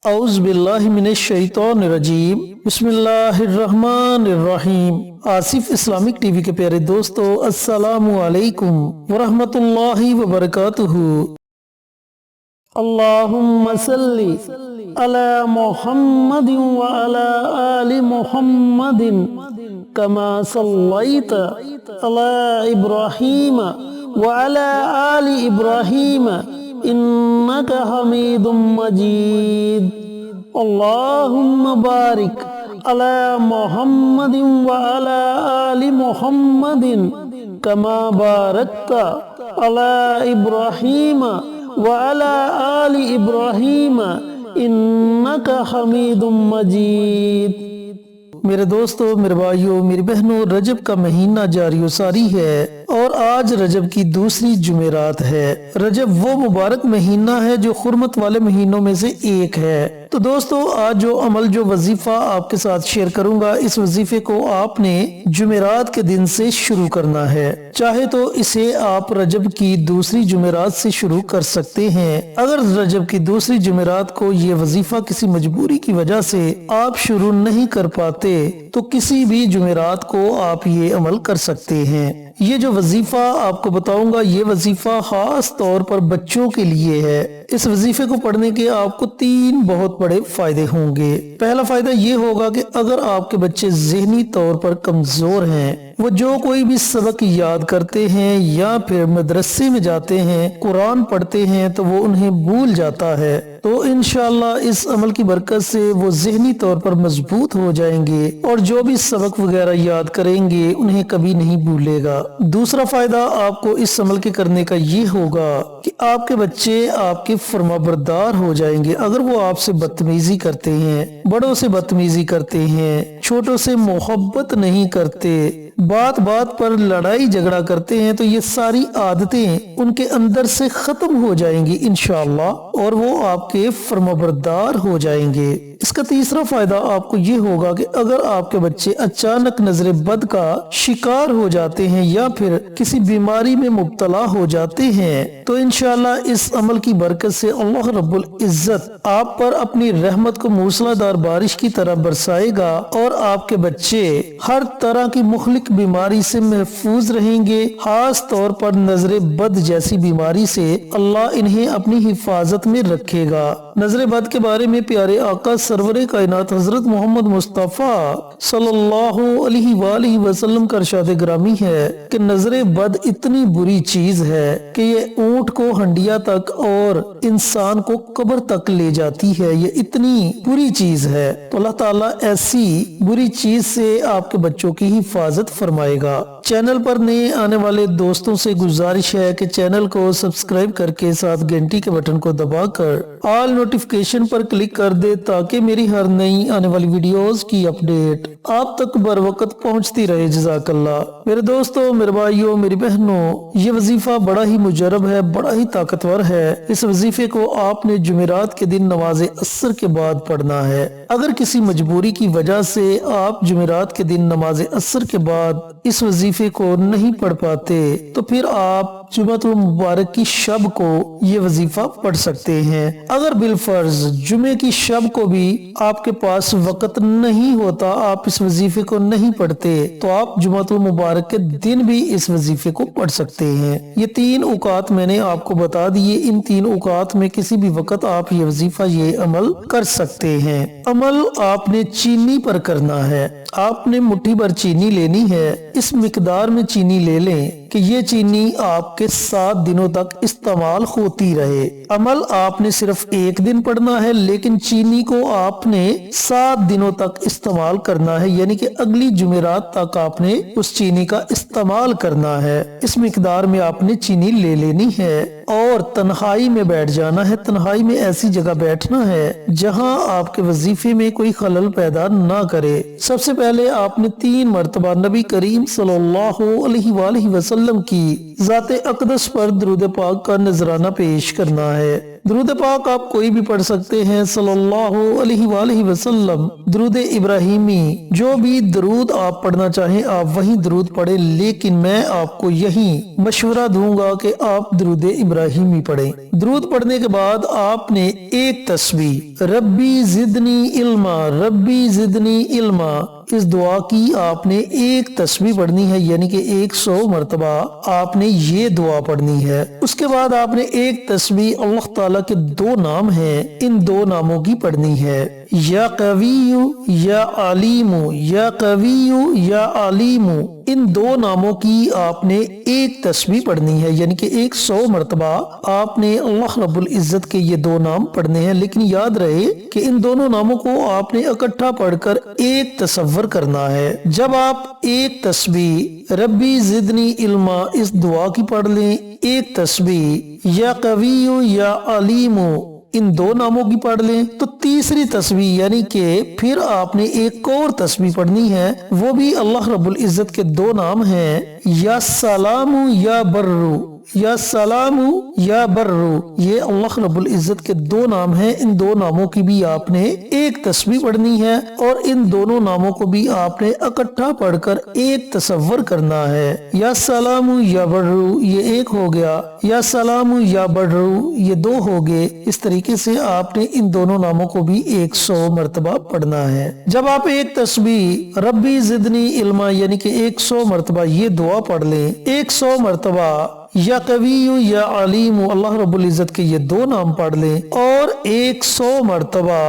اعوذ باللہ من الشیطان الرجیم بسم اللہ الرحمن الرحیم۔ آصف اسلامک ٹی وی کے پیارے دوستو، السلام علیکم ورحمۃ اللہ وبرکاتہ۔ اللہم صلی علی محمد وعلی آل محمد کما صلیت علی ابراہیم وعلی آل ابراہیم انک حمید مجید۔ اللہم بارک علی محمد وعلی آل محمد کما بارکت علی ابراہیم وعلی آل ابراہیم انک حمید مجید۔ میرے دوستو، میرے بھائیو، میری بہنوں، رجب کا مہینہ جاری و ساری ہے اور آج رجب کی دوسری جمعرات ہے۔ رجب وہ مبارک مہینہ ہے جو حرمت والے مہینوں میں سے ایک ہے۔ تو دوستو، آج جو عمل، جو وظیفہ آپ کے ساتھ شیئر کروں گا، اس وظیفے کو آپ نے جمعرات کے دن سے شروع کرنا ہے۔ چاہے تو اسے آپ رجب کی دوسری جمعرات سے شروع کر سکتے ہیں۔ اگر رجب کی دوسری جمعرات کو یہ وظیفہ کسی مجبوری کی وجہ سے آپ شروع نہیں کر پاتے تو کسی بھی جمعرات کو آپ یہ عمل کر سکتے ہیں۔ یہ جو وظیفہ آپ کو بتاؤں گا، یہ وظیفہ خاص طور پر بچوں کے لیے ہے۔ اس وظیفے کو پڑھنے کے آپ کو 3 بہت بڑے فائدے ہوں گے۔ پہلا فائدہ یہ ہوگا کہ اگر آپ کے بچے ذہنی طور پر کمزور ہیں، وہ جو کوئی بھی سبق یاد کرتے ہیں یا پھر مدرسے میں جاتے ہیں، قرآن پڑھتے ہیں تو وہ انہیں بھول جاتا ہے، تو انشاءاللہ اس عمل کی برکت سے وہ ذہنی طور پر مضبوط ہو جائیں گے اور جو بھی سبق وغیرہ یاد کریں گے انہیں کبھی نہیں بھولے گا۔ دوسرا فائدہ آپ کو اس عمل کے کرنے کا یہ ہوگا کہ آپ کے بچے آپ کے فرما بردار ہو جائیں گے۔ اگر وہ آپ سے بدتمیزی کرتے ہیں، بڑوں سے بدتمیزی کرتے ہیں، چھوٹوں سے محبت نہیں کرتے، بات بات پر لڑائی جھگڑا کرتے ہیں، تو یہ ساری عادتیں ان کے اندر سے ختم ہو جائیں گی انشاءاللہ، اور وہ آپ کے فرمانبردار ہو جائیں گے۔ اس کا تیسرا فائدہ آپ کو یہ ہوگا کہ اگر آپ کے بچے اچانک نظر بد کا شکار ہو جاتے ہیں یا پھر کسی بیماری میں مبتلا ہو جاتے ہیں، تو انشاءاللہ اس عمل کی برکت سے اللہ رب العزت آپ پر اپنی رحمت کو موسلا دار بارش کی طرح برسائے گا اور آپ کے بچے ہر طرح کی مخلق بیماری سے محفوظ رہیں گے۔ خاص طور پر نظر بد جیسی بیماری سے اللہ انہیں اپنی حفاظت میں رکھے گا۔ نظر بد کے بارے میں پیارے آقا سرور کائنات حضرت محمد مصطفیٰ صلی اللہ علیہ وآلہ وسلم کا ارشاد گرامی ہے کہ نظر بد اتنی بری چیز ہے کہ یہ اونٹ کو ہنڈیا تک اور انسان کو قبر تک لے جاتی ہے۔ یہ اتنی بری چیز ہے، تو اللہ تعالیٰ ایسی بری چیز سے آپ کے بچوں کی حفاظت فرمائے گا۔ چینل پر نئے آنے والے دوستوں سے گزارش ہے کہ چینل کو سبسکرائب کر کے ساتھ گھنٹی کے بٹن کو دبا کر آل نوٹیفیکیشن پر کلک کر دے تاکہ میری ہر نئی آنے والی ویڈیوز کی اپڈیٹ آپ تک بر وقت پہنچتی رہے۔ جزاک اللہ۔ میرے دوستو، میرے بھائیوں، میری بہنوں، یہ وظیفہ بڑا ہی مجرب ہے، بڑا ہی طاقتور ہے۔ اس وظیفے کو آپ نے جمعرات کے دن نماز عصر کے بعد پڑھنا ہے۔ اگر کسی مجبوری کی وجہ سے آپ جمعرات کے دن نماز عصر کے بعد اس وظیفے کو نہیں پڑھ پاتے تو پھر آپ جمعۃ المبارک کی شب کو یہ وظیفہ پڑھ سکتے ہیں۔ اگر بالفرض جمعے کی شب کو بھی آپ کے پاس وقت نہیں ہوتا، آپ اس وظیفے کو نہیں پڑھتے، تو آپ جمعۃ المبارک کے دن بھی اس وظیفے کو پڑھ سکتے ہیں۔ یہ 3 اوقات میں نے آپ کو بتا دیے، ان 3 اوقات میں کسی بھی وقت آپ یہ وظیفہ، یہ عمل کر سکتے ہیں۔ عمل آپ نے چینی پر کرنا ہے۔ آپ نے مٹھی بھر چینی لینی ہے۔ اس مقدار میں چینی لے لیں کہ یہ چینی آپ کے 7 دنوں تک استعمال ہوتی رہے۔ عمل آپ نے صرف 1 دن پڑھنا ہے، لیکن چینی کو آپ نے 7 دنوں تک استعمال کرنا ہے، یعنی کہ اگلی جمعرات تک آپ نے اس چینی کا استعمال کرنا ہے۔ اس مقدار میں آپ نے چینی لے لینی ہے اور تنہائی میں بیٹھ جانا ہے۔ تنہائی میں ایسی جگہ بیٹھنا ہے جہاں آپ کے وظیفے میں کوئی خلل پیدا نہ کرے۔ سب سے پہلے آپ نے 3 مرتبہ نبی کریم صلی اللہ علیہ وآلہ وسلم کی ذات اقدس پر درود پاک کا نذرانہ پیش کرنا ہے۔ درود پاک آپ کوئی بھی پڑھ سکتے ہیں صلی اللہ علیہ وآلہ وسلم۔ درود ابراہیمی، جو بھی درود آپ پڑھنا چاہیں آپ وہیں درود پڑھیں، لیکن میں آپ کو یہی مشورہ دوں گا کہ آپ درود ابراہیمی پڑھیں۔ درود پڑھنے کے بعد آپ نے ایک تسبیح ربی زدنی علما، ربی زدنی علما، اس دعا کی آپ نے ایک تسبیح پڑھنی ہے، یعنی کہ 100 مرتبہ آپ نے یہ دعا پڑھنی ہے۔ اس کے بعد آپ نے ایک تسبیح اللہ تعالیٰ کے 2 نام ہیں، ان 2 ناموں کی پڑھنی ہے، یا قوی یا علیم، یا قوی یا علیم، ان 2 ناموں کی آپ نے ایک تسبیح پڑھنی ہے، یعنی کہ 100 مرتبہ آپ نے اللہ رب العزت کے یہ 2 نام پڑھنے ہیں۔ لیکن یاد رہے کہ ان دونوں ناموں کو آپ نے اکٹھا پڑھ کر ایک تصور کرنا ہے۔ جب آپ ایک تسبیح ربی زدنی علما اس دعا کی پڑھ لیں، ایک تسبیح یا قوی یا علیم ان 2 ناموں کی پڑھ لیں، تو تیسری تسبیح یعنی کہ پھر آپ نے ایک اور تسبیح پڑھنی ہے، وہ بھی اللہ رب العزت کے 2 نام ہیں، یا سلام یا برو، یا سلام یا برو، یہ اللہ رب العزت کے 2 نام ہیں۔ ان 2 ناموں کی بھی آپ نے ایک تسبیح پڑھنی ہے اور ان دونوں ناموں کو بھی آپ نے اکٹھا پڑھ کر ایک تصور کرنا ہے۔ یا سلام یا برو یہ ایک ہو گیا، یا سلام یا برو یہ 2 ہو گئے۔ اس طریقے سے آپ نے ان دونوں ناموں کو بھی 100 مرتبہ پڑھنا ہے۔ جب آپ ایک تسبیح ربی زدنی علما یعنی کہ 100 مرتبہ یہ دعا پڑھ لیں، 100 مرتبہ یا قوی یا علیم اللہ رب العزت کے یہ 2 نام پڑھ لیں، اور 100 مرتبہ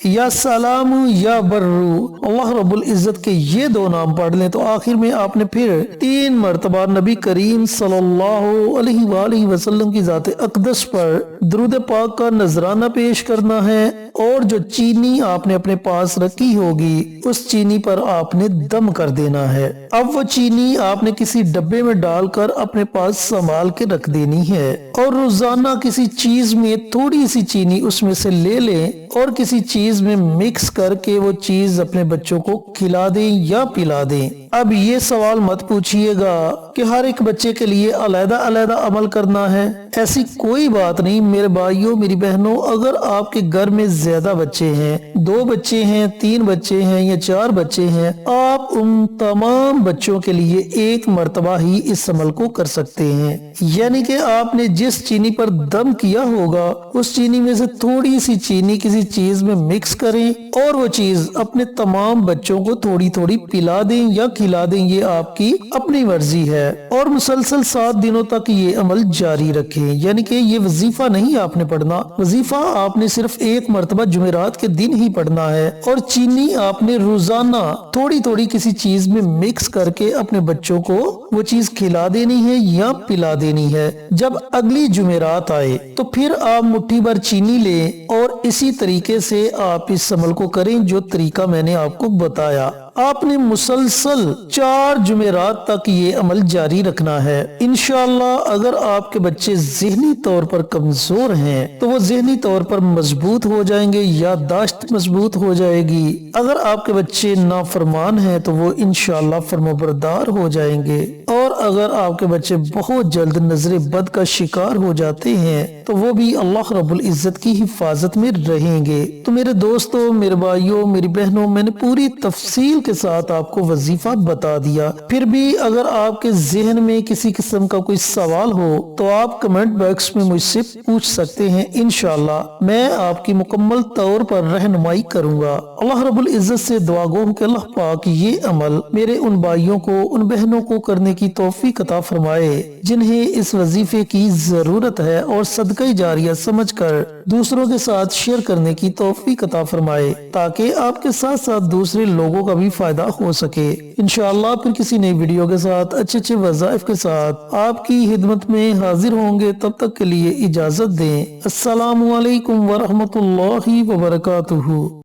یا سلام یا برو اللہ رب العزت کے یہ 2 نام پڑھ لیں، تو آخر میں آپ نے پھر 3 مرتبہ نبی کریم صلی اللہ علیہ وآلہ وسلم کی ذات اقدس پر درود پاک کا نذرانہ پیش کرنا ہے، اور جو چینی آپ نے اپنے پاس رکھی ہوگی اس چینی پر آپ نے دم کر دینا ہے۔ اب وہ چینی آپ نے کسی ڈبے میں ڈال کر اپنے پاس سنبھال کے رکھ دینی ہے، اور روزانہ کسی چیز میں تھوڑی سی چینی اس میں سے لے لیں اور کسی چیز میں مکس کر کے وہ چیز اپنے بچوں کو کھلا دیں یا پلا دیں۔ اب یہ سوال مت پوچھئے گا کہ ہر ایک بچے کے لیے علیحدہ علیحدہ عمل کرنا ہے، ایسی کوئی بات نہیں میرے بھائیوں میری بہنوں۔ اگر آپ کے گھر میں زیادہ بچے ہیں، 2 بچے ہیں، 3 بچے ہیں یا 4 بچے ہیں، آپ ان تمام بچوں کے لیے ایک مرتبہ ہی اس عمل کو کر سکتے ہیں، یعنی کہ آپ نے جس چینی پر دم کیا ہوگا اس چینی میں سے تھوڑی سی چینی کسی چیز میں مکس کریں اور وہ چیز اپنے تمام بچوں کو تھوڑی تھوڑی پلا دیں یا کھلا دیں، یہ آپ کی اپنی مرضی ہے، اور مسلسل 7 دنوں تک یہ عمل جاری رکھیں۔ یعنی کہ یہ وظیفہ نہیں آپ نے پڑھنا، وظیفہ آپ نے صرف ایک مرتبہ جمعرات کے دن ہی پڑھنا ہے، اور چینی آپ نے روزانہ تھوڑی تھوڑی کسی چیز میں مکس کر کے اپنے بچوں کو وہ چیز کھلا دینی ہے یا پلا دینی ہے۔ جب اگلی جمعرات آئے تو پھر آپ مٹھی بھر چینی لیں اور اسی طریقے سے آپ اس عمل کو کریں جو طریقہ میں نے آپ کو بتایا۔ آپ نے مسلسل 4 جمعرات تک یہ عمل جاری رکھنا ہے۔ انشاءاللہ اگر آپ کے بچے ذہنی طور پر کمزور ہیں تو وہ ذہنی طور پر مضبوط ہو جائیں گے، یادداشت مضبوط ہو جائے گی۔ اگر آپ کے بچے نافرمان ہیں تو وہ انشاءاللہ فرمانبردار ہو جائیں گے، اور اگر آپ کے بچے بہت جلد نظر بد کا شکار ہو جاتے ہیں تو وہ بھی اللہ رب العزت کی حفاظت میں رہیں گے۔ تو میرے دوستوں، میرے بھائیوں، میری بہنوں، میں نے پوری تفصیل کے ساتھ آپ کو وظیفہ بتا دیا۔ پھر بھی اگر آپ کے ذہن میں کسی قسم کا کوئی سوال ہو تو آپ کمنٹ باکس میں مجھ سے پوچھ سکتے ہیں، انشاءاللہ میں آپ کی مکمل طور پر رہنمائی کروں گا۔ اللہ رب العزت سے دعا گو کہ اللہ پاک یہ عمل میرے ان بھائیوں کو، ان بہنوں کو کرنے کی توفیق عطا فرمائے جنہیں اس وظیفے کی ضرورت ہے، اور صدقہ جاریہ سمجھ کر دوسروں کے ساتھ شیئر کرنے کی توفیق عطا فرمائے، تاکہ آپ کے ساتھ ساتھ دوسرے لوگوں کا بھی فائدہ ہو سکے۔ انشاءاللہ پھر کسی نئی ویڈیو کے ساتھ اچھے وظائف کے ساتھ آپ کی خدمت میں حاضر ہوں گے، تب تک کے لیے اجازت دیں۔ السلام علیکم ورحمۃ اللہ وبرکاتہ۔